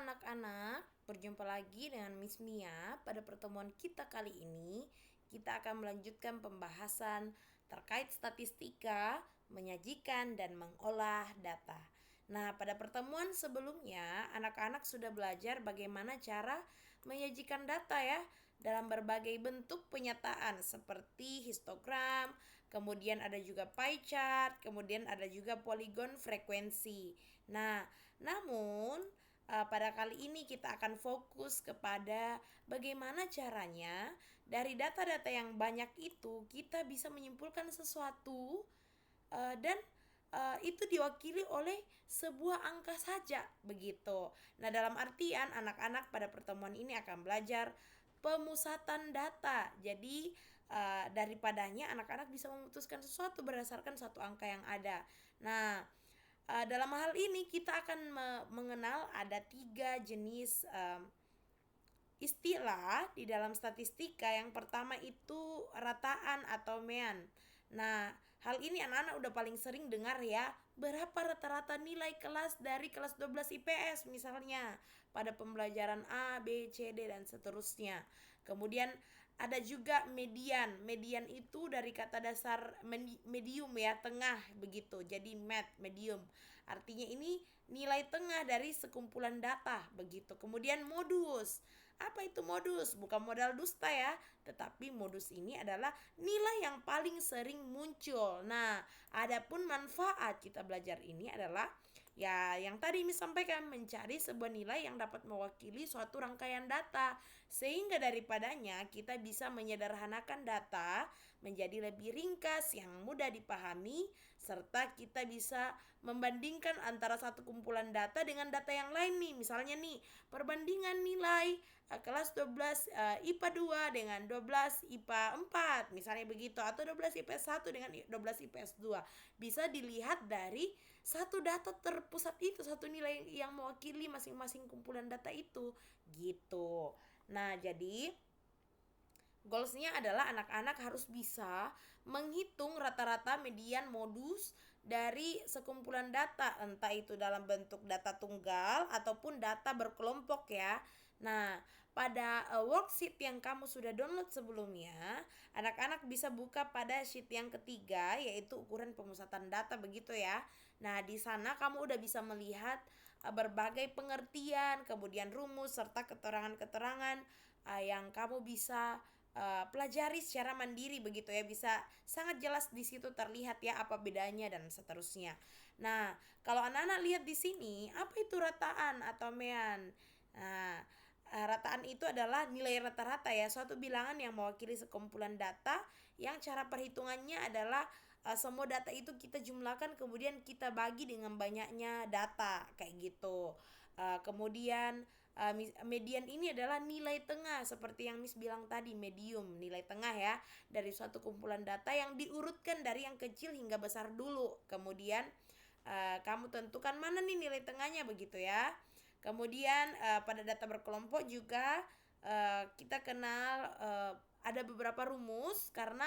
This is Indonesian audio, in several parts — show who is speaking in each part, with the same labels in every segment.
Speaker 1: anak-anak, berjumpa lagi dengan Miss Mia. Pada pertemuan kita kali ini, kita akan melanjutkan pembahasan terkait statistika, menyajikan dan mengolah data. Nah, pada pertemuan sebelumnya, anak-anak sudah belajar bagaimana cara menyajikan data ya dalam berbagai bentuk penyataan seperti histogram, kemudian ada juga pie chart, kemudian ada juga polygon frekuensi. Nah, namun pada kali ini kita akan fokus kepada bagaimana caranya dari data-data yang banyak itu kita bisa menyimpulkan sesuatu dan itu diwakili oleh sebuah angka saja begitu. Nah, dalam artian anak-anak pada pertemuan ini akan belajar pemusatan data. Jadi daripadanya anak-anak bisa memutuskan sesuatu berdasarkan satu angka yang ada. Nah, dalam hal ini kita akan mengenal ada 3 jenis istilah di dalam statistika. Yang pertama itu rataan atau mean. Nah, hal ini anak-anak udah paling sering dengar ya. Berapa rata-rata nilai kelas dari kelas 12 IPS misalnya pada pembelajaran A, B, C, D dan seterusnya. Kemudian ada juga median. Median itu dari kata dasar medium ya, tengah begitu. Jadi medium. Artinya ini nilai tengah dari sekumpulan data begitu. Kemudian modus. Apa itu modus? Bukan modal dusta ya, tetapi modus ini adalah nilai yang paling sering muncul. Nah, adapun manfaat kita belajar ini adalah ya yang tadi Miss sampaikan, mencari sebuah nilai yang dapat mewakili suatu rangkaian data, sehingga daripadanya kita bisa menyederhanakan data menjadi lebih ringkas yang mudah dipahami, serta kita bisa membandingkan antara satu kumpulan data dengan data yang lain nih. Misalnya nih, perbandingan nilai kelas 12 IPA 2 dengan 12 IPA 4 misalnya begitu, atau 12 IPS 1 dengan 12 IPS 2 bisa dilihat dari satu data terpusat itu, satu nilai yang mewakili masing-masing kumpulan data itu gitu. Nah, jadi goalsnya adalah anak-anak harus bisa menghitung rata-rata median modus dari sekumpulan data, entah itu dalam bentuk data tunggal ataupun data berkelompok ya. Nah, pada worksheet yang kamu sudah download sebelumnya, anak-anak bisa buka pada sheet yang ketiga, yaitu ukuran pemusatan data begitu ya. Nah, di sana kamu udah bisa melihat berbagai pengertian, kemudian rumus serta keterangan-keterangan yang kamu bisa pelajari secara mandiri begitu ya. Bisa sangat jelas di situ terlihat ya apa bedanya dan seterusnya. Nah, kalau anak-anak lihat di sini, apa itu rataan atau mean? Nah, rataan itu adalah nilai rata-rata ya, suatu bilangan yang mewakili sekumpulan data yang cara perhitungannya adalah semua data itu kita jumlahkan kemudian kita bagi dengan banyaknya data kayak gitu. Kemudian median ini adalah nilai tengah seperti yang Miss bilang tadi, medium, nilai tengah ya dari suatu kumpulan data yang diurutkan dari yang kecil hingga besar dulu. Kemudian kamu tentukan mana nih nilai tengahnya begitu ya. Kemudian pada data berkelompok juga kita kenal ada beberapa rumus karena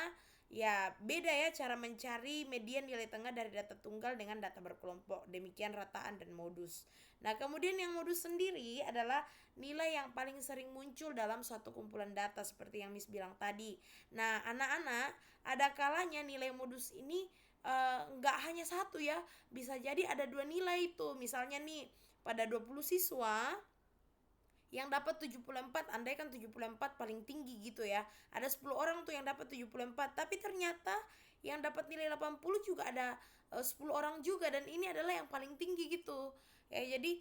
Speaker 1: ya beda ya cara mencari median nilai tengah dari data tunggal dengan data berkelompok. Demikian rataan dan modus. Nah, kemudian yang modus sendiri adalah nilai yang paling sering muncul dalam suatu kumpulan data seperti yang Miss bilang tadi. Nah, anak-anak, ada kalanya nilai modus ini nggak hanya satu ya, bisa jadi ada dua nilai itu. Misalnya nih, pada 20 siswa yang dapat 74, andai kan 74 paling tinggi gitu ya, ada 10 orang tuh yang dapat 74, tapi ternyata yang dapat nilai 80 juga ada 10 orang juga, dan ini adalah yang paling tinggi gitu ya. Jadi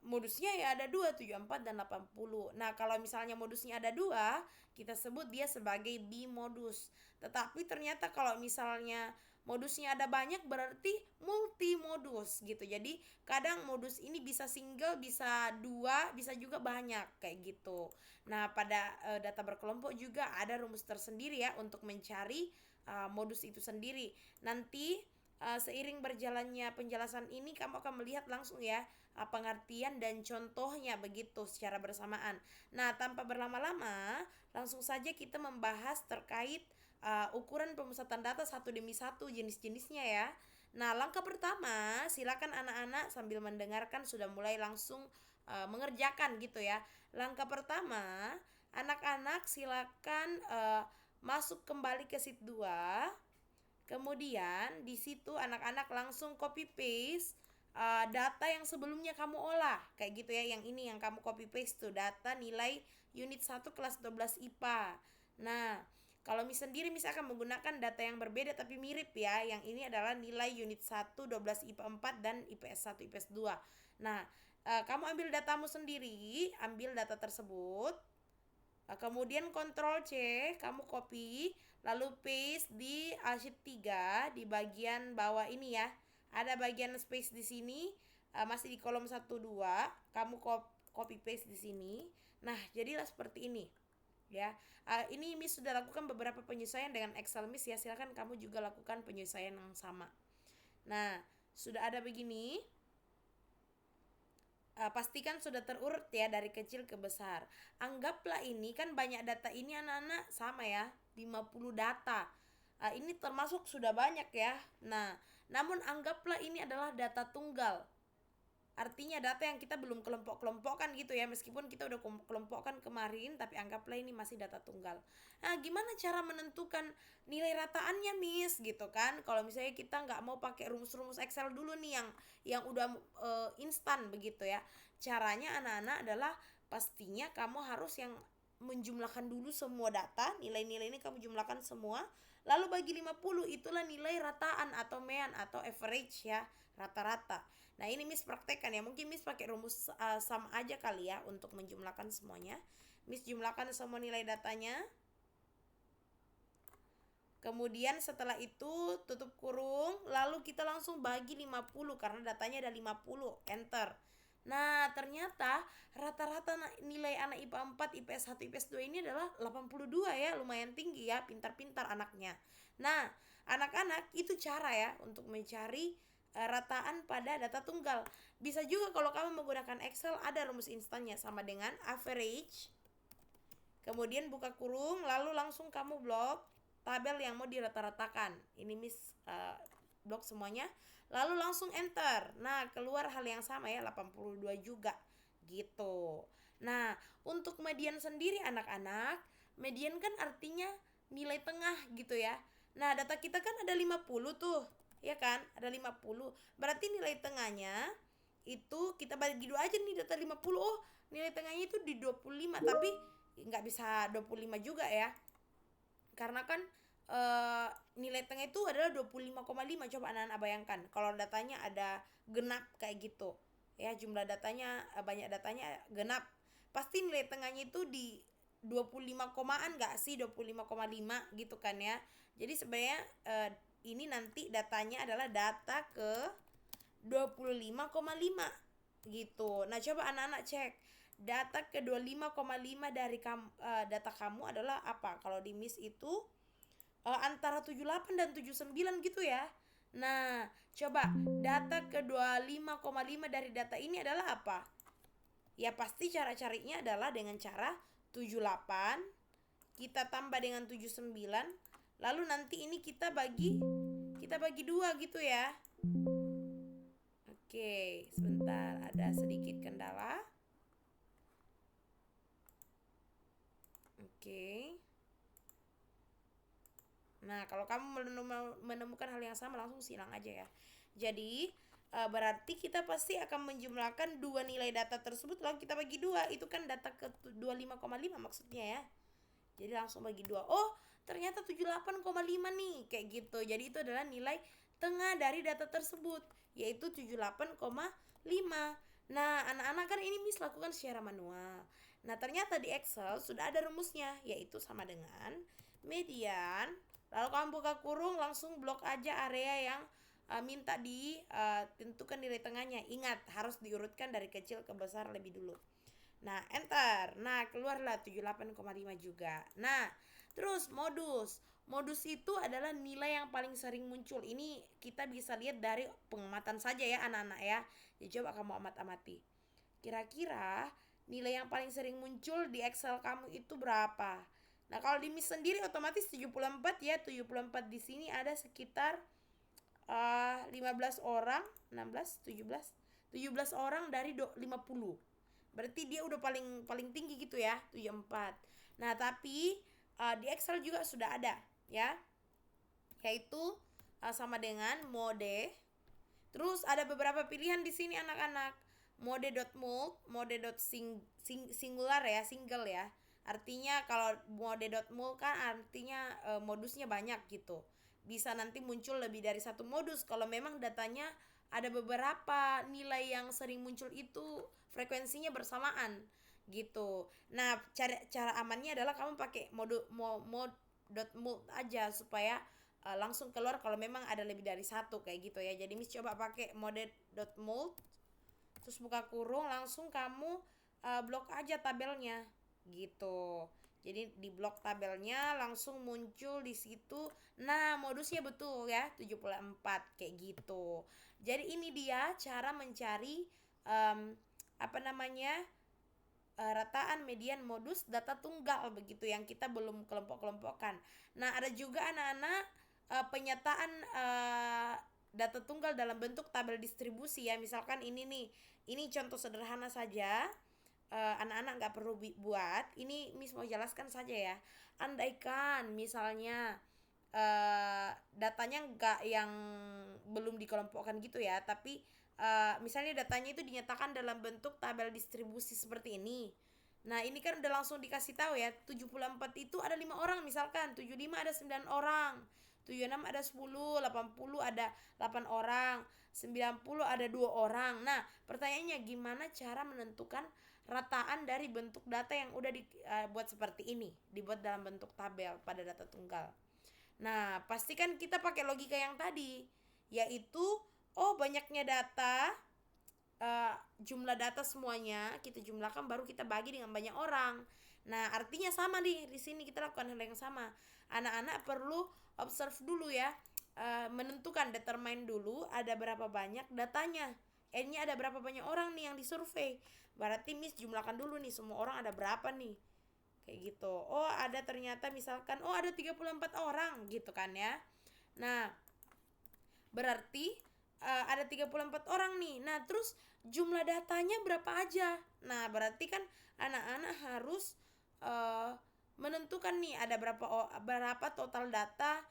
Speaker 1: modusnya ya ada dua, 74 dan 80. Nah, kalau misalnya modusnya ada dua, kita sebut dia sebagai bimodus. Tetapi ternyata kalau misalnya modusnya ada banyak, berarti multimodus gitu. Jadi kadang modus ini bisa single, bisa dua, bisa juga banyak kayak gitu. Nah, pada data berkelompok juga ada rumus tersendiri ya untuk mencari modus itu sendiri. Nanti seiring berjalannya penjelasan ini kamu akan melihat langsung ya pengertian dan contohnya begitu secara bersamaan. Nah, tanpa berlama-lama, langsung saja kita membahas terkait ukuran pemusatan data satu demi satu jenis-jenisnya ya. Nah, langkah pertama, silakan anak-anak sambil mendengarkan sudah mulai langsung mengerjakan gitu ya. Langkah pertama, anak-anak silakan masuk kembali ke sheet 2. Kemudian di situ anak-anak langsung copy paste data yang sebelumnya kamu olah. Kayak gitu ya, yang ini yang kamu copy paste tuh, data nilai unit 1 kelas 12 IPA. Nah, kalau sendiri misalkan menggunakan data yang berbeda tapi mirip ya. Yang ini adalah nilai unit 1 12 IPA 4 dan IPS 1 IPS 2. Nah, kamu ambil datamu sendiri, ambil data tersebut. Kemudian Ctrl C, kamu copy, lalu paste di sheet 3 di bagian bawah ini ya. Ada bagian space di sini, masih di kolom 1 2, kamu copy paste di sini. Nah, jadilah seperti ini. Ya. Ini Miss sudah lakukan beberapa penyesuaian dengan Excel Miss ya. Silakan kamu juga lakukan penyesuaian yang sama. Nah, sudah ada begini. Pastikan sudah terurut ya dari kecil ke besar. Anggaplah ini kan banyak data ini anak-anak sama ya, 50 data. Ini termasuk sudah banyak ya. Nah, namun anggaplah ini adalah data tunggal. Artinya data yang kita belum kelompok-kelompokkan gitu ya. Meskipun kita udah kelompokkan kemarin, tapi anggaplah ini masih data tunggal. Nah, gimana cara menentukan nilai rataannya Miss gitu kan? Kalau misalnya kita nggak mau pakai rumus-rumus Excel dulu nih yang udah instan begitu ya. Caranya anak-anak adalah pastinya kamu harus yang menjumlahkan dulu semua data, nilai-nilai ini kamu jumlahkan semua, lalu bagi 50, itulah nilai rataan atau mean atau average ya, rata-rata. Nah, ini Miss praktekkan ya. Mungkin Miss pakai rumus sama aja kali ya untuk menjumlahkan semuanya. Miss jumlahkan semua nilai datanya. Kemudian setelah itu tutup kurung, lalu kita langsung bagi 50 karena datanya ada 50, enter. Nah, ternyata rata-rata nilai anak IPA 4, IPS 1, IPS 2 ini adalah 82 ya, lumayan tinggi ya, pintar-pintar anaknya. Nah, anak-anak itu cara ya untuk mencari rataan pada data tunggal. Bisa juga kalau kamu menggunakan Excel, ada rumus instannya sama dengan average. Kemudian buka kurung, lalu langsung kamu blok tabel yang mau dirata-ratakan. Ini Miss blok semuanya. Lalu langsung enter. Nah, keluar hal yang sama ya, 82 juga. Gitu. Nah, untuk median sendiri anak-anak, median kan artinya nilai tengah gitu ya. Nah, data kita kan ada 50 tuh. Ya kan? Ada 50. Berarti nilai tengahnya itu kita bagi dua aja nih, data 50. Oh, nilai tengahnya itu di 25, tapi nggak bisa 25 juga ya. Karena kan nilai tengah itu adalah 25,5. Coba anak-anak bayangkan kalau datanya ada genap kayak gitu ya, jumlah datanya banyak datanya genap, pasti nilai tengahnya itu di 25 komaan gak sih, 25,5 gitu kan ya. Jadi sebenarnya ini nanti datanya adalah data ke 25,5 gitu. Nah, coba anak-anak cek data ke 25,5 dari data kamu adalah apa? Kalau di Miss itu antara 78 dan 79 gitu ya. Nah, coba data ke 25,5 dari data ini adalah apa? Ya pasti cara carinya adalah dengan cara 78 kita tambah dengan 79, lalu nanti ini kita bagi 2 gitu ya. Oke, sebentar, ada sedikit kendala. Oke. Nah, kalau kamu menemukan hal yang sama, langsung silang aja ya. Jadi berarti kita pasti akan menjumlahkan dua nilai data tersebut, lalu kita bagi 2. Itu kan data ke 25,5 maksudnya ya. Jadi langsung bagi 2. Oh, ternyata 78,5 nih, kayak gitu. Jadi itu adalah nilai tengah dari data tersebut, yaitu 78,5. Nah, anak-anak kan ini Miss lakukan secara manual. Nah, ternyata di Excel sudah ada rumusnya, yaitu sama dengan median. Lalu kamu buka kurung, langsung blok aja area yang minta ditentukan nilai tengahnya. Ingat, harus diurutkan dari kecil ke besar lebih dulu. Nah, enter. Nah, keluarlah 78,5 juga. Nah, terus modus. Modus itu adalah nilai yang paling sering muncul. Ini kita bisa lihat dari pengamatan saja ya anak-anak ya. Jadi coba kamu amat-amati. Kira-kira nilai yang paling sering muncul di Excel kamu itu berapa? Nah, kalau di Miss sendiri otomatis 74 ya. 74 di sini ada sekitar 15 orang, 16, 17 orang dari 50. Berarti dia udah paling paling tinggi gitu ya, 74. Nah, tapi di Excel juga sudah ada ya, yaitu sama dengan mode. Terus ada beberapa pilihan di sini anak-anak. Mode.mult, singular ya, single ya. Artinya kalau mode.mult kan artinya modusnya banyak gitu. Bisa nanti muncul lebih dari satu modus kalau memang datanya ada beberapa nilai yang sering muncul itu frekuensinya bersamaan gitu. Nah, cara amannya adalah kamu pakai mode.mult aja supaya langsung keluar kalau memang ada lebih dari satu kayak gitu ya. Jadi Miss coba pakai mode.mult, terus buka kurung, langsung kamu blok aja tabelnya gitu. Jadi di blok tabelnya langsung muncul di situ. Nah, modusnya betul ya, 74 kayak gitu. Jadi ini dia cara mencari apa namanya? Rataan, median, modus, data tunggal begitu yang kita belum kelompok-kelompokkan. Nah, ada juga anak-anak penyataan data tunggal dalam bentuk tabel distribusi ya. Misalkan ini nih, ini contoh sederhana saja. Anak-anak nggak perlu buat. Ini Miss mau jelaskan saja ya. Andaikan misalnya datanya nggak yang belum dikelompokkan gitu ya, tapi misalnya datanya itu dinyatakan dalam bentuk tabel distribusi seperti ini. Nah, ini kan udah langsung dikasih tahu ya, 74 itu ada 5 orang misalkan, 75 ada 9 orang, 76 ada 10, 80 ada 8 orang, 90 ada 2 orang. Nah, pertanyaannya gimana cara menentukan rataan dari bentuk data yang udah dibuat seperti ini, dibuat dalam bentuk tabel pada data tunggal. Nah, pastikan kita pakai logika yang tadi, yaitu banyaknya data, jumlah data semuanya kita jumlahkan baru kita bagi dengan banyak orang. Nah, artinya sama nih, di sini kita lakukan hal yang sama. Anak-anak perlu observe dulu ya, menentukan, determine dulu ada berapa banyak datanya. N-nya ada berapa banyak orang nih yang disurvei. Berarti Miss jumlahkan dulu nih semua orang ada berapa nih. Kayak gitu. Oh, ada ternyata misalkan ada 34 orang gitu kan ya. Nah, berarti ada 34 orang nih. Nah, terus jumlah datanya berapa aja? Nah, berarti kan anak-anak harus menentukan nih ada berapa total data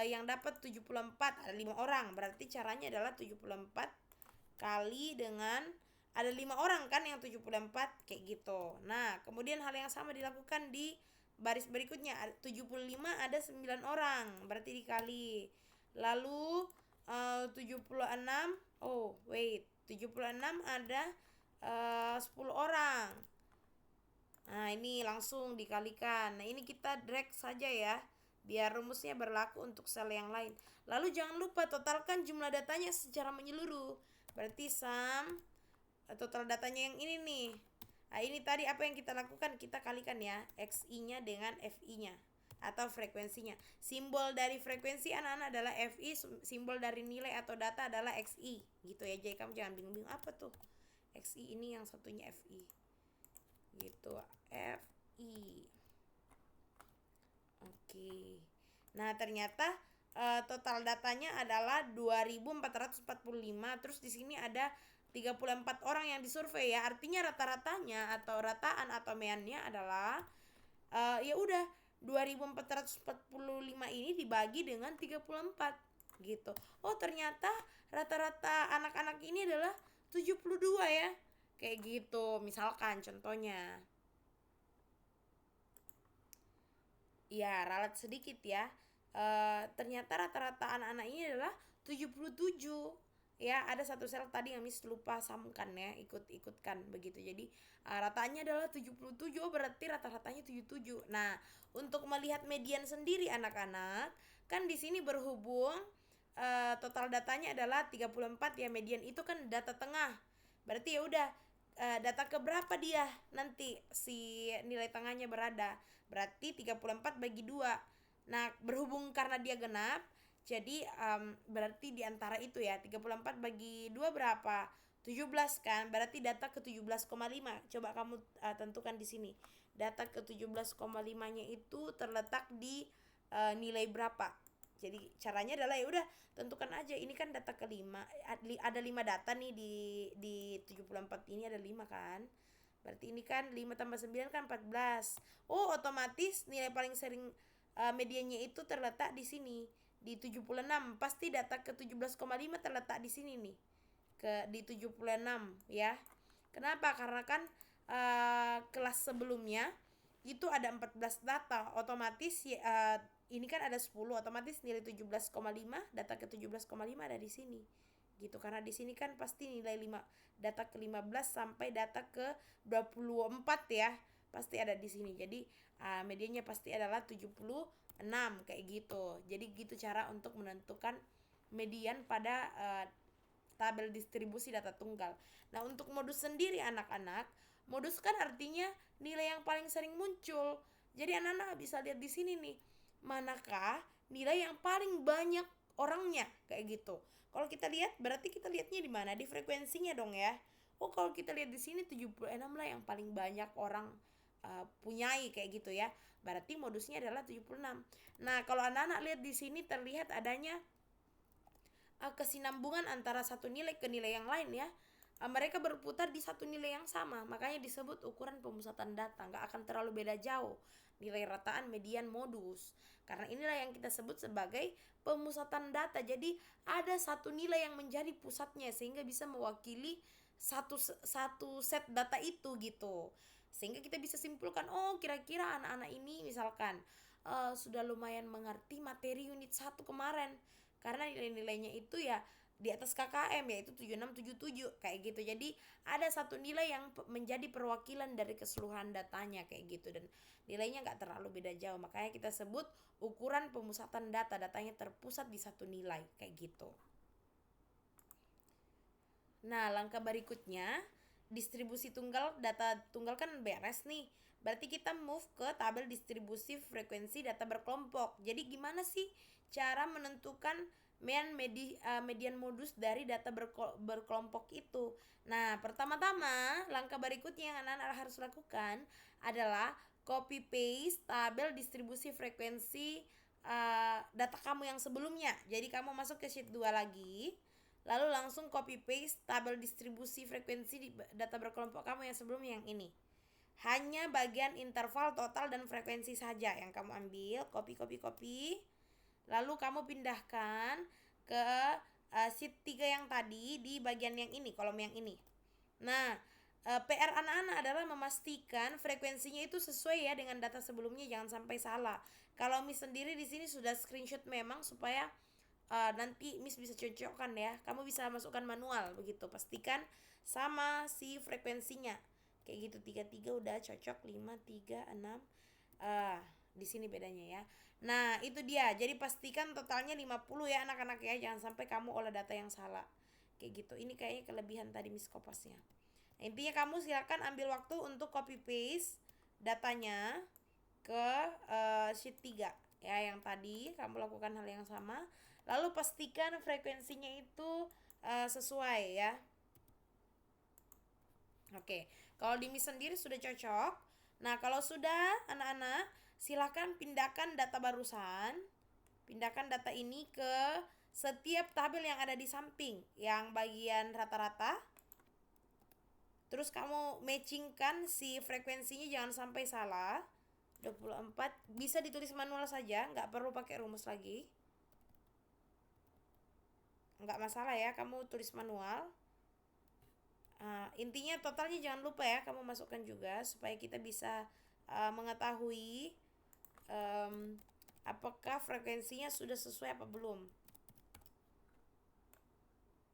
Speaker 1: yang dapat 74, ada 5 orang. Berarti caranya adalah 74 kali dengan ada 5 orang kan yang 74 kayak gitu. Nah, kemudian hal yang sama dilakukan di baris berikutnya. 75 ada 9 orang, berarti dikali. Lalu 76 76 ada 10 orang. Nah, ini langsung dikalikan. Nah, ini kita drag saja ya, biar rumusnya berlaku untuk sel yang lain. Lalu jangan lupa totalkan jumlah datanya secara menyeluruh. Berarti sum total datanya yang ini nih. Nah, ini tadi apa yang kita lakukan? Kita kalikan ya XI-nya dengan FI-nya atau frekuensinya. Simbol dari frekuensi anak-anak adalah FI, simbol dari nilai atau data adalah XI. Gitu ya. Jadi kamu jangan bingung-bingung apa tuh? XI ini yang satunya FI. Gitu. FI. Oke. Nah, ternyata total datanya adalah 2445. Terus di sini ada 34 orang yang disurvei ya. Artinya rata-ratanya atau rataan atau meannya adalah ya udah 2445 ini dibagi dengan 34 gitu. Oh, ternyata rata-rata anak-anak ini adalah 72 ya. Kayak gitu. Misalkan contohnya. Ya, ralat sedikit ya. Ternyata rata-rata anak-anak ini adalah 77. Ya, ada satu sel tadi yang Miss lupa samakan ya, ikutkan begitu. Jadi rataannya adalah 77, berarti rata-ratanya 77. Nah, untuk melihat median sendiri anak-anak, kan di sini berhubung total datanya adalah 34 ya, median itu kan data tengah. Berarti ya udah data keberapa dia nanti si nilai tengahnya berada. Berarti 34 bagi 2. Nah, berhubung karena dia genap, jadi berarti di antara itu ya, 34 bagi 2 berapa? 17 kan? Berarti data ke 17,5. Coba kamu tentukan di sini. Data ke 17,5-nya itu terletak di nilai berapa? Jadi caranya adalah ya udah tentukan aja. Ini kan data ke-5. Ada 5 data nih di 74 ini ada 5 kan? Berarti ini kan 5 tambah 9 kan 14. Oh, otomatis nilai paling sering mediannya itu terletak di sini di 76. Pasti data ke 17,5 terletak di sini nih. Di 76 ya. Kenapa? Karena kan kelas sebelumnya itu ada 14 data, otomatis ini kan ada 10, otomatis nilai 17,5, data ke 17,5 ada di sini. Gitu, karena di sini kan pasti nilai 5, data ke 15 sampai data ke 24 ya. Pasti ada di sini. Jadi medianya pasti adalah 76 kayak gitu. Jadi gitu cara untuk menentukan median pada tabel distribusi data tunggal. Nah, untuk modus sendiri anak-anak, modus kan artinya nilai yang paling sering muncul. Jadi anak-anak bisa lihat di sini nih, manakah nilai yang paling banyak orangnya kayak gitu. Kalau kita lihat berarti kita lihatnya di mana? Di frekuensinya dong ya. Oh, kalau kita lihat di sini 76 lah yang paling banyak orang punyai kayak gitu ya. Berarti modusnya adalah 76. Nah, kalau anak-anak lihat di sini terlihat adanya kesinambungan antara satu nilai ke nilai yang lain ya. Mereka berputar di satu nilai yang sama, makanya disebut ukuran pemusatan data. Nggak akan terlalu beda jauh nilai rataan, median, modus, karena inilah yang kita sebut sebagai pemusatan data. Jadi ada satu nilai yang menjadi pusatnya sehingga bisa mewakili satu set data itu gitu, sehingga kita bisa simpulkan, oh kira-kira anak-anak ini misalkan sudah lumayan mengerti materi unit 1 kemarin karena nilai-nilainya itu ya di atas KKM, yaitu 7677 kayak gitu. Jadi ada satu nilai yang menjadi perwakilan dari keseluruhan datanya kayak gitu, dan nilainya nggak terlalu beda jauh, makanya kita sebut ukuran pemusatan data. Datanya terpusat di satu nilai kayak gitu. Nah, langkah berikutnya, distribusi tunggal, data tunggal kan beres nih. Berarti kita move ke tabel distribusi frekuensi data berkelompok. Jadi gimana sih cara menentukan median modus dari data berkelompok itu? Nah, pertama-tama langkah berikutnya yang anak-anak harus lakukan adalah copy paste tabel distribusi frekuensi data kamu yang sebelumnya. Jadi kamu masuk ke sheet 2 lagi, lalu langsung copy paste tabel distribusi frekuensi di data berkelompok kamu yang sebelumnya yang ini. Hanya bagian interval, total, dan frekuensi saja yang kamu ambil, copy. Lalu kamu pindahkan ke sheet 3 yang tadi di bagian yang ini, kolom yang ini. Nah, PR anak-anak adalah memastikan frekuensinya itu sesuai ya dengan data sebelumnya, jangan sampai salah. Kalau Miss sendiri di sini sudah screenshot memang supaya nanti Miss bisa cocokkan ya. Kamu bisa masukkan manual begitu. Pastikan sama si frekuensinya. Kayak gitu, 33 udah cocok, 5, 3, 6. Di sini bedanya ya. Nah, itu dia. Jadi pastikan totalnya 50 ya anak-anak ya. Jangan sampai kamu olah data yang salah. Kayak gitu. Ini kayaknya kelebihan tadi Miss Kopasnya. Nah, intinya kamu silakan ambil waktu untuk copy paste datanya ke sheet 3 ya, yang tadi kamu lakukan hal yang sama. Lalu pastikan frekuensinya itu sesuai ya. Oke, kalau di Miss sendiri sudah cocok. Nah, kalau sudah anak-anak, silakan pindahkan data barusan. Pindahkan data ini ke setiap tabel yang ada di samping, yang bagian rata-rata. Terus kamu matchingkan si frekuensinya, jangan sampai salah. 24 bisa ditulis manual saja, nggak perlu pakai rumus lagi. Nggak masalah ya, kamu tulis manual. Intinya totalnya jangan lupa ya kamu masukkan juga, supaya kita bisa mengetahui apakah frekuensinya sudah sesuai apa belum.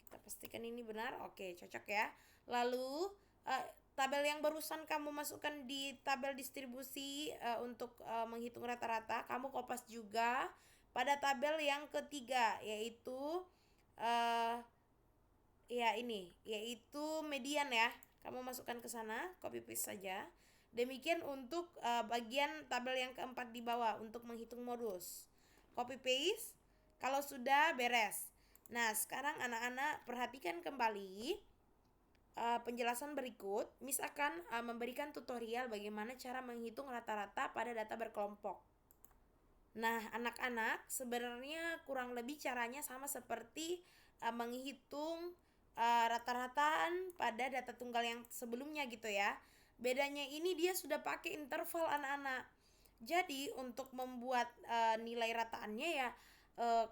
Speaker 1: Kita pastikan ini benar. Oke, cocok ya. Lalu tabel yang barusan kamu masukkan di tabel distribusi untuk menghitung rata-rata, kamu kopas juga pada tabel yang ketiga, yaitu yaitu median ya. Kamu masukkan ke sana, copy paste saja. Demikian untuk bagian tabel yang keempat di bawah untuk menghitung modus. Copy paste. Kalau sudah beres. Nah, sekarang anak-anak perhatikan kembali penjelasan berikut. Miss akan memberikan tutorial bagaimana cara menghitung rata-rata pada data berkelompok. Nah, anak-anak, sebenarnya kurang lebih caranya sama seperti menghitung rata-rataan pada data tunggal yang sebelumnya gitu ya. Bedanya ini dia sudah pakai interval anak-anak. Jadi untuk membuat nilai rataannya ya,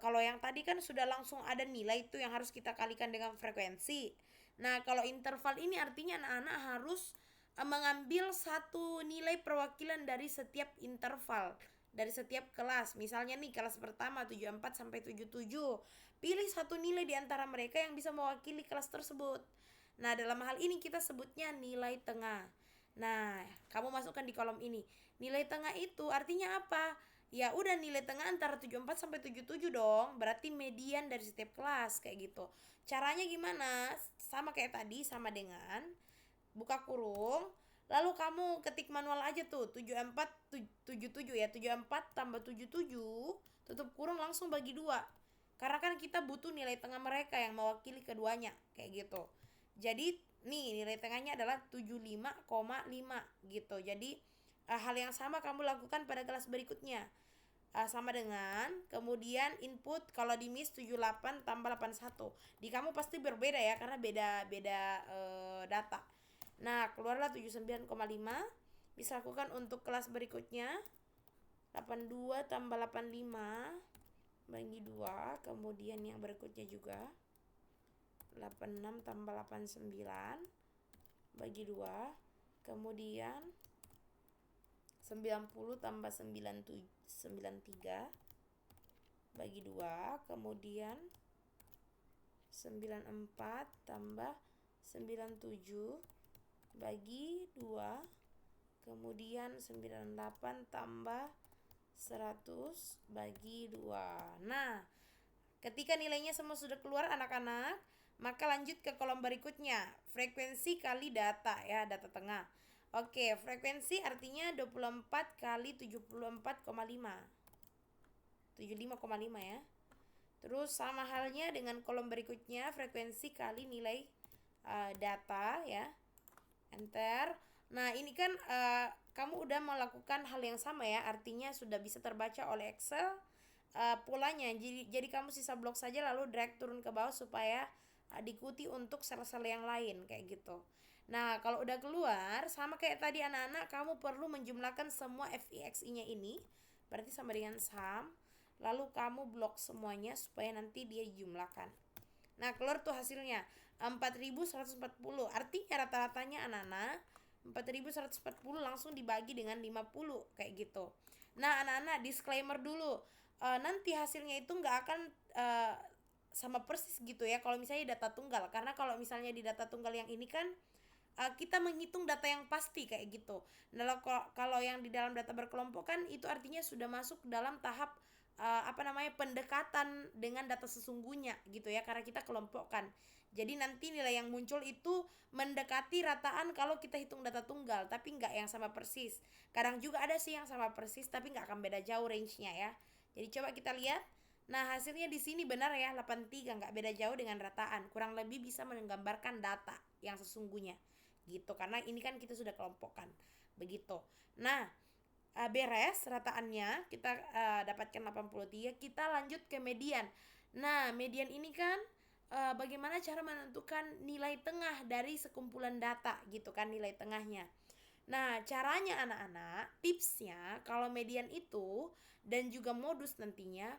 Speaker 1: kalau yang tadi kan sudah langsung ada nilai itu yang harus kita kalikan dengan frekuensi. Nah, kalau interval ini artinya anak-anak harus mengambil satu nilai perwakilan dari setiap interval, dari setiap kelas. Misalnya nih kelas pertama 74 sampai 77. Pilih satu nilai di antara mereka yang bisa mewakili kelas tersebut. Nah, dalam hal ini kita sebutnya nilai tengah. Nah, kamu masukkan di kolom ini. Nilai tengah itu artinya apa? Ya udah, nilai tengah antara 74 sampai 77 dong. Berarti median dari setiap kelas kayak gitu. Caranya gimana? Sama kayak tadi, sama dengan buka kurung, lalu kamu ketik manual aja tuh 74 77 ya, 74 tambah 77 tutup kurung langsung bagi 2. Karena kan kita butuh nilai tengah mereka yang mewakili keduanya kayak gitu. Jadi nih nilai tengahnya adalah 75,5 gitu. Jadi hal yang sama kamu lakukan pada kelas berikutnya. Sama dengan kemudian input kalau di MIS 78 tambah 81. Di kamu pasti berbeda ya karena beda-beda data. Nah, keluarlah 79,5. Bisa lakukan untuk kelas berikutnya. 82 tambah 85 bagi 2. Kemudian yang berikutnya juga 86 tambah 89 bagi 2. Kemudian 90 tambah 93 bagi 2. Kemudian 94 tambah 97 bagi 2. Kemudian 98 tambah 100 bagi 2. Nah, ketika nilainya semua sudah keluar anak-anak, maka lanjut ke kolom berikutnya. Frekuensi kali data ya, data tengah. Oke, frekuensi artinya 24 kali 74,5. 75,5 ya. Terus sama halnya dengan kolom berikutnya, frekuensi kali nilai data ya. Enter. Nah, ini kan kamu udah melakukan hal yang sama ya, artinya sudah bisa terbaca oleh Excel polanya. Jadi kamu sisa blok saja lalu drag turun ke bawah supaya diikuti untuk sel-sel yang lain kayak gitu. Nah, kalau udah keluar sama kayak tadi anak-anak, kamu perlu menjumlahkan semua FIXI-nya ini. Berarti sama dengan sum. Lalu kamu blok semuanya supaya nanti dia dijumlahkan. Nah, keluar tuh hasilnya 4140. Artinya rata-ratanya anak-anak 4140 langsung dibagi dengan 50 kayak gitu. Nah, anak-anak disclaimer dulu. Nanti hasilnya itu nggak akan sama persis gitu ya kalau misalnya data tunggal. Karena kalau misalnya di data tunggal yang ini kan kita menghitung data yang pasti kayak gitu. Nah, kalau yang di dalam data berkelompok kan itu artinya sudah masuk dalam tahap pendekatan dengan data sesungguhnya gitu ya, karena kita kelompokkan. Jadi nanti nilai yang muncul itu mendekati rataan kalau kita hitung data tunggal, tapi nggak yang sama persis. Kadang juga ada sih yang sama persis tapi nggak akan beda jauh range-nya ya. Jadi coba kita lihat. Nah, hasilnya di sini benar ya, 83 nggak beda jauh dengan rataan. Kurang lebih bisa menggambarkan data yang sesungguhnya gitu, karena ini kan kita sudah kelompokkan begitu. Nah, beres rataannya kita dapatkan 83. Kita lanjut ke median. Nah, median ini kan bagaimana cara menentukan nilai tengah dari sekumpulan data gitu kan, nilai tengahnya. Nah, caranya anak-anak, tipsnya kalau median itu dan juga modus nantinya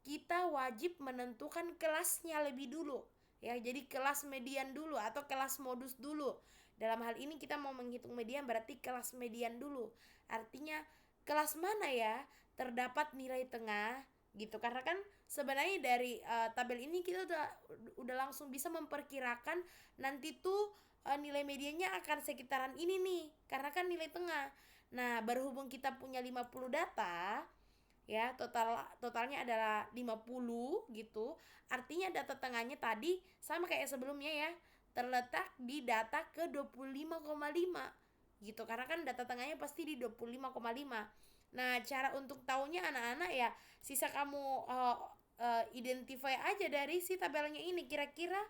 Speaker 1: kita wajib menentukan kelasnya lebih dulu ya. Jadi kelas median dulu atau kelas modus dulu. Dalam hal ini kita mau menghitung median berarti kelas median dulu. Artinya kelas mana ya terdapat nilai tengah gitu. Karena kan sebenarnya dari tabel ini kita udah langsung bisa memperkirakan nanti tuh nilai mediannya akan sekitaran ini nih, karena kan nilai tengah. Nah, berhubung kita punya 50 data ya, totalnya adalah 50 gitu. Artinya data tengahnya tadi sama kayak sebelumnya ya, terletak di data ke 25,5 gitu, karena kan data tengahnya pasti di 25,5. Nah, cara untuk tahunya anak-anak ya sisa kamu identify aja dari si tabelnya ini, kira-kira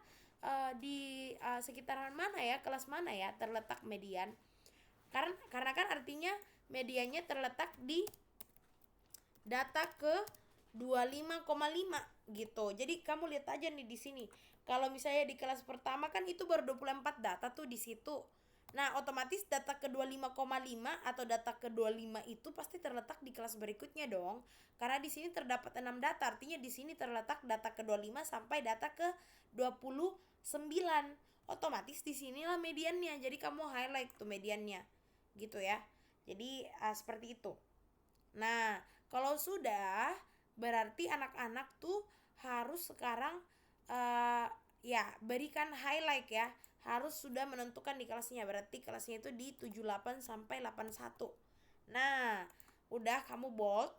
Speaker 1: di sekitaran mana ya, kelas mana ya terletak median. Karena kan artinya mediannya terletak di data ke 25,5 gitu. Jadi kamu lihat aja nih di sini. Kalau misalnya di kelas pertama kan itu baru 24 data tuh di situ. Nah, otomatis data ke 25,5 atau data ke 25 itu pasti terletak di kelas berikutnya dong. Karena di sini terdapat 6 data, artinya di sini terletak data ke 25 sampai data ke 29. Otomatis di sinilah mediannya. Jadi kamu highlight tuh mediannya. Gitu ya. Jadi seperti itu. Nah, kalau sudah berarti anak-anak tuh harus sekarang uh, ya berikan highlight ya. Harus sudah menentukan di kelasnya. Berarti kelasnya itu di 78 sampai 81. Nah, udah kamu bold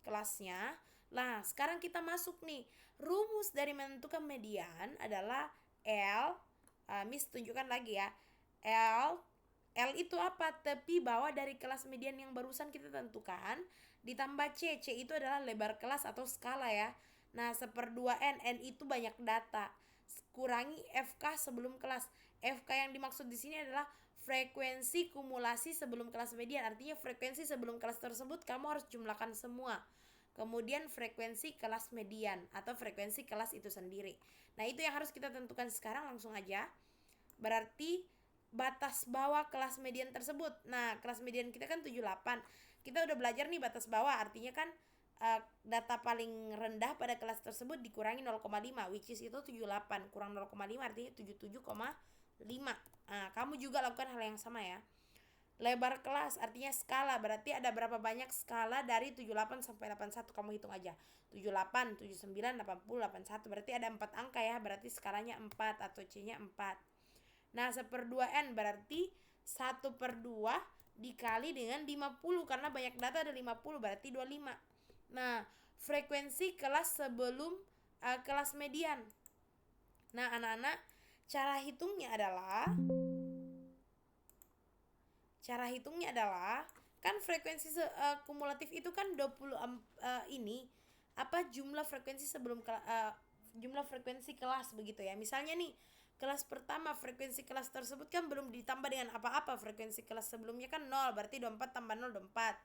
Speaker 1: kelasnya. Nah, sekarang kita masuk nih. Rumus dari menentukan median adalah L. Miss tunjukkan lagi ya. L L itu apa? Tepi bawah dari kelas median yang barusan kita tentukan ditambah C. C itu adalah lebar kelas atau skala ya. Nah, 1/2 N. N itu banyak data. Kurangi FK sebelum kelas. FK yang dimaksud di sini adalah frekuensi kumulasi sebelum kelas median. Artinya frekuensi sebelum kelas tersebut kamu harus jumlahkan semua. Kemudian frekuensi kelas median atau frekuensi kelas itu sendiri. Nah, itu yang harus kita tentukan sekarang, langsung aja. Berarti batas bawah kelas median tersebut. Nah, kelas median kita kan 78. Kita udah belajar nih batas bawah, artinya kan data paling rendah pada kelas tersebut dikurangi 0,5, which is itu 78. Kurang 0,5 artinya 77,5. Nah, kamu juga lakukan hal yang sama ya. Lebar kelas artinya skala, berarti ada berapa banyak skala dari 78 sampai 81, kamu hitung aja. 78, 79, 80, 81, berarti ada 4 angka ya, berarti skalanya 4 atau C-nya 4. Nah, 1/2 N berarti 1/2 dikali dengan 50, karena banyak data ada 50, berarti 25. Nah, frekuensi kelas sebelum kelas median. Nah, anak-anak, cara hitungnya adalah kan frekuensi kumulatif itu kan 20 ini apa jumlah frekuensi sebelum jumlah frekuensi kelas begitu ya. Misalnya nih, kelas pertama frekuensi kelas tersebut kan belum ditambah dengan apa-apa, frekuensi kelas sebelumnya kan 0, berarti 24 tambah 0 24.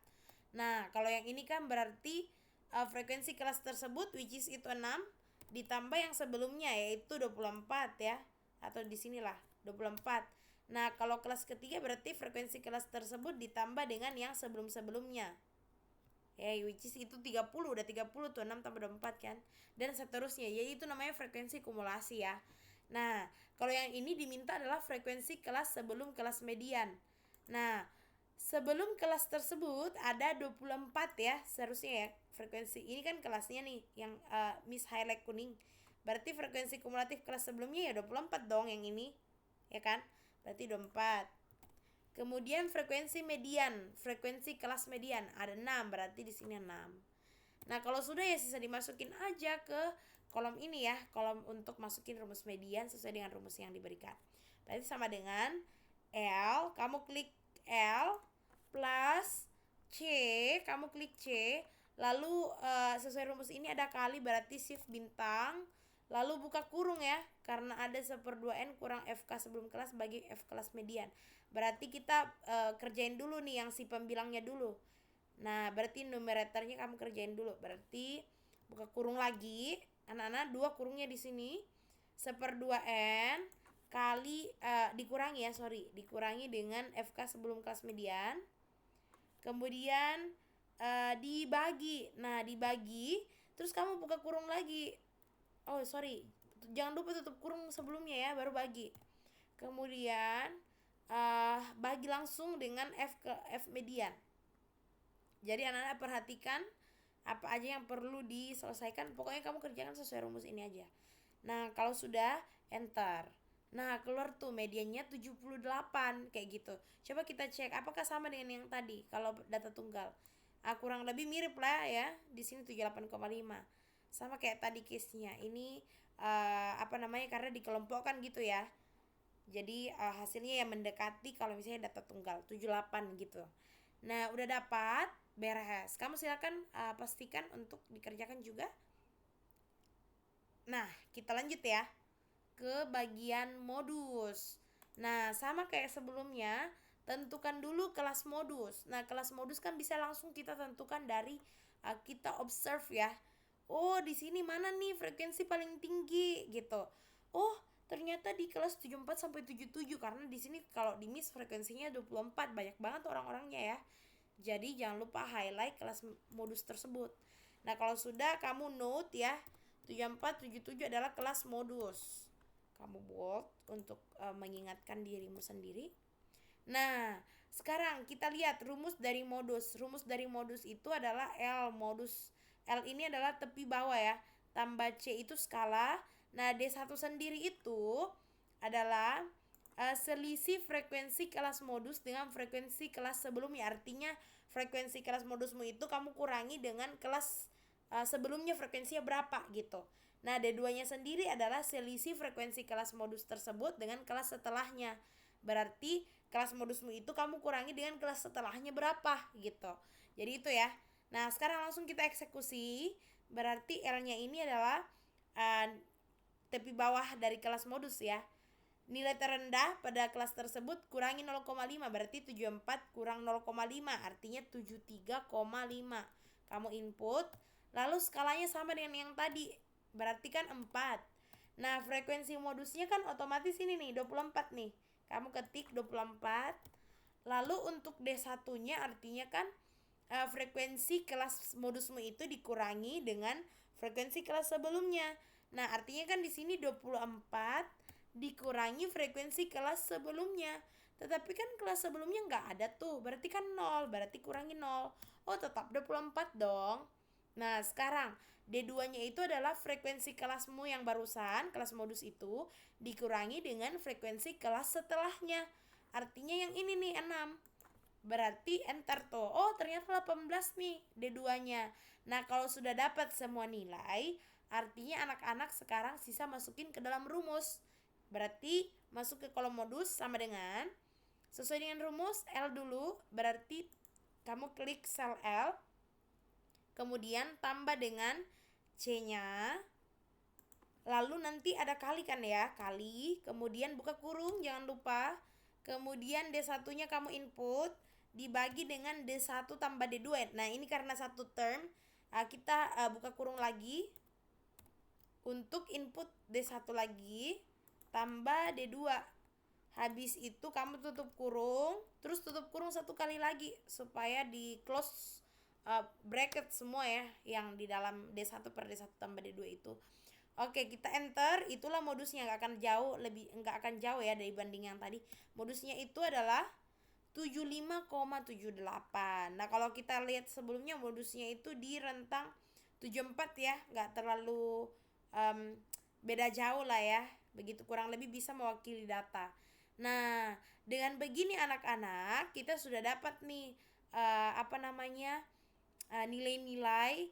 Speaker 1: Nah, kalau yang ini kan berarti frekuensi kelas tersebut which is itu 6 ditambah yang sebelumnya yaitu 24 ya, atau di sinilah 24. Nah, kalau kelas ketiga berarti frekuensi kelas tersebut ditambah dengan yang sebelum-sebelumnya. Which is itu 30, udah 30 tuh, 6 tambah 24 kan. Dan seterusnya, jadi itu namanya frekuensi kumulasi ya. Nah, kalau yang ini diminta adalah frekuensi kelas sebelum kelas median. Nah, sebelum kelas tersebut ada 24 ya, seharusnya ya. Frekuensi ini kan kelasnya nih, yang Miss highlight kuning. Berarti frekuensi kumulatif kelas sebelumnya ya 24 dong yang ini. Ya kan? Berarti 24. Kemudian frekuensi median, frekuensi kelas median ada 6, berarti di sini 6. Nah, kalau sudah ya sisa dimasukin aja ke kolom ini ya, kolom untuk masukin rumus median sesuai dengan rumus yang diberikan. Berarti sama dengan L, kamu klik L plus C, kamu klik C, lalu sesuai rumus ini ada kali, berarti shift bintang, lalu buka kurung ya, karena ada 1/2 N kurang FK sebelum kelas bagi F kelas median. Berarti kita kerjain dulu nih yang si pembilangnya dulu. Nah, berarti numeratornya kamu kerjain dulu. Berarti buka kurung lagi, anak-anak, 2 kurungnya di sini. 1/2 N kali dikurangi dengan FK sebelum kelas median. Kemudian dibagi. Nah, dibagi, terus kamu buka kurung lagi. Oh, sorry. Jangan lupa tutup kurung sebelumnya ya, baru bagi. Kemudian bagi langsung dengan F median. Jadi anak-anak perhatikan apa aja yang perlu diselesaikan. Pokoknya kamu kerjakan sesuai rumus ini aja. Nah, kalau sudah, enter. Nah, keluar tuh mediannya 78 kayak gitu. Coba kita cek apakah sama dengan yang tadi kalau data tunggal. Kurang lebih mirip lah ya. Di sini 78,5. Sama kayak tadi case-nya. Ini karena dikelompokkan gitu ya. Jadi hasilnya yang mendekati kalau misalnya data tunggal 78 gitu. Nah, udah dapat, beres. Kamu silakan pastikan untuk dikerjakan juga. Nah, kita lanjut ya ke bagian modus. Nah, sama kayak sebelumnya, tentukan dulu kelas modus. Nah, kelas modus kan bisa langsung kita tentukan dari kita observe ya. Oh, di sini mana nih frekuensi paling tinggi gitu. Oh, ternyata di kelas 74 sampai 77, karena di sini kalau di Miss frekuensinya 24, banyak banget orang-orangnya ya. Jadi jangan lupa highlight kelas modus tersebut. Nah, kalau sudah kamu note ya, 74 77 adalah kelas modus. Kamu bold untuk mengingatkan dirimu sendiri. Nah, sekarang kita lihat rumus dari modus. Rumus dari modus itu adalah L modus. L ini adalah tepi bawah ya. Tambah C itu skala. Nah, D1 sendiri itu adalah selisih frekuensi kelas modus dengan frekuensi kelas sebelumnya. Artinya frekuensi kelas modusmu itu kamu kurangi dengan kelas sebelumnya frekuensinya berapa gitu. Nah, D2-nya sendiri adalah selisih frekuensi kelas modus tersebut dengan kelas setelahnya. Berarti kelas modusmu itu kamu kurangi dengan kelas setelahnya berapa gitu. Jadi itu ya. Nah, sekarang langsung kita eksekusi. Berarti L-nya ini adalah tepi bawah dari kelas modus ya. Nilai terendah pada kelas tersebut kurangi 0,5, berarti 74 kurang 0,5 artinya 73,5. Kamu input, lalu skalanya sama dengan yang tadi, berarti kan 4. Nah, frekuensi modusnya kan otomatis ini nih 24 nih. Kamu ketik 24. Lalu untuk D1-nya artinya kan frekuensi kelas modusmu itu dikurangi dengan frekuensi kelas sebelumnya. Nah, artinya kan di sini 24 dikurangi frekuensi kelas sebelumnya. Tetapi kan kelas sebelumnya nggak ada tuh, berarti kan 0, berarti kurangi 0. Oh, tetap 24 dong. Nah, sekarang D2-nya itu adalah frekuensi kelasmu yang barusan, kelas modus itu, dikurangi dengan frekuensi kelas setelahnya. Artinya yang ini nih 6. Berarti enter tuh. Oh, ternyata 18 nih D2-nya. Nah, kalau sudah dapat semua nilai, artinya anak-anak sekarang sisa masukin ke dalam rumus. Berarti masuk ke kolom modus sama dengan sesuai dengan rumus L dulu, berarti kamu klik sel L, kemudian tambah dengan C-nya, lalu nanti ada kali kan ya, kali, kemudian buka kurung jangan lupa, kemudian D1-nya kamu input dibagi dengan D1 tambah D2. Nah, ini karena satu term, kita buka kurung lagi untuk input D1 lagi tambah D2. Habis itu kamu tutup kurung, terus tutup kurung satu kali lagi supaya di close bracket semua ya yang di dalam D1 per D1 tambah D2 itu. Oke, kita enter. Itulah modusnya, nggak akan jauh ya dari banding yang tadi. Modusnya itu adalah 75,78. Nah, kalau kita lihat sebelumnya modusnya itu di rentang 74 ya, nggak terlalu beda jauh lah ya. Begitu kurang lebih bisa mewakili data. Nah, dengan begini anak-anak kita sudah dapat nih nilai-nilai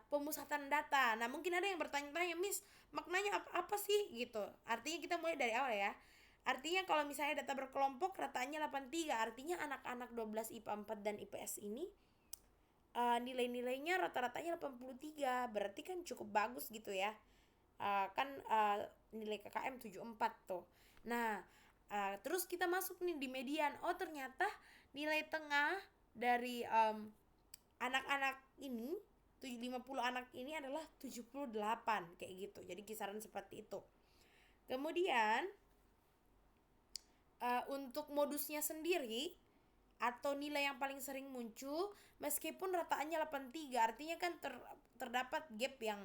Speaker 1: pemusatan data. Nah, mungkin ada yang bertanya-tanya, Miss, maknanya apa sih gitu. Artinya kita mulai dari awal ya. Artinya kalau misalnya data berkelompok rataannya 83, artinya anak-anak 12 IPA 4 dan IPS ini nilai-nilainya rata-ratanya 83. Berarti kan cukup bagus gitu ya. Nilai KKM 74 tuh. Nah, terus kita masuk nih di median. Oh, ternyata nilai tengah dari anak-anak ini 50 anak ini adalah 78 kayak gitu. Jadi kisaran seperti itu. Kemudian untuk modusnya sendiri atau nilai yang paling sering muncul meskipun rataannya 83, artinya kan terdapat gap yang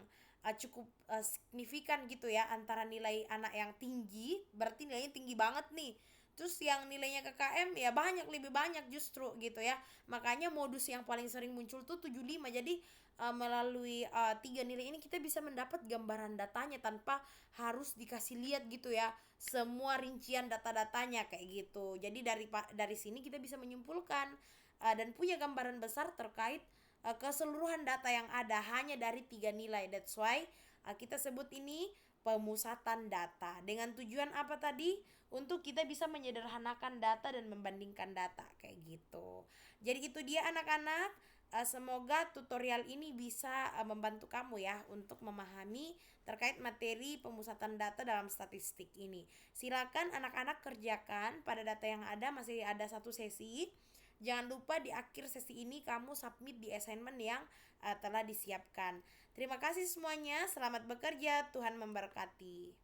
Speaker 1: cukup signifikan gitu ya antara nilai anak yang tinggi, berarti nilainya tinggi banget nih, terus yang nilainya KKM ya lebih banyak justru gitu ya. Makanya modus yang paling sering muncul tuh 75. Jadi melalui 3 nilai ini kita bisa mendapat gambaran datanya tanpa harus dikasih lihat gitu ya semua rincian data-datanya kayak gitu. Jadi dari sini kita bisa menyimpulkan dan punya gambaran besar terkait keseluruhan data yang ada hanya dari 3 nilai. That's why kita sebut ini pemusatan data. Dengan tujuan apa tadi? Untuk kita bisa menyederhanakan data dan membandingkan data kayak gitu. Jadi itu dia anak-anak. Semoga tutorial ini bisa membantu kamu ya untuk memahami terkait materi pemusatan data dalam statistik ini. Silakan anak-anak kerjakan pada data yang ada, masih ada satu sesi. Jangan lupa di akhir sesi ini kamu submit di assignment yang telah disiapkan. Terima kasih semuanya, selamat bekerja, Tuhan memberkati.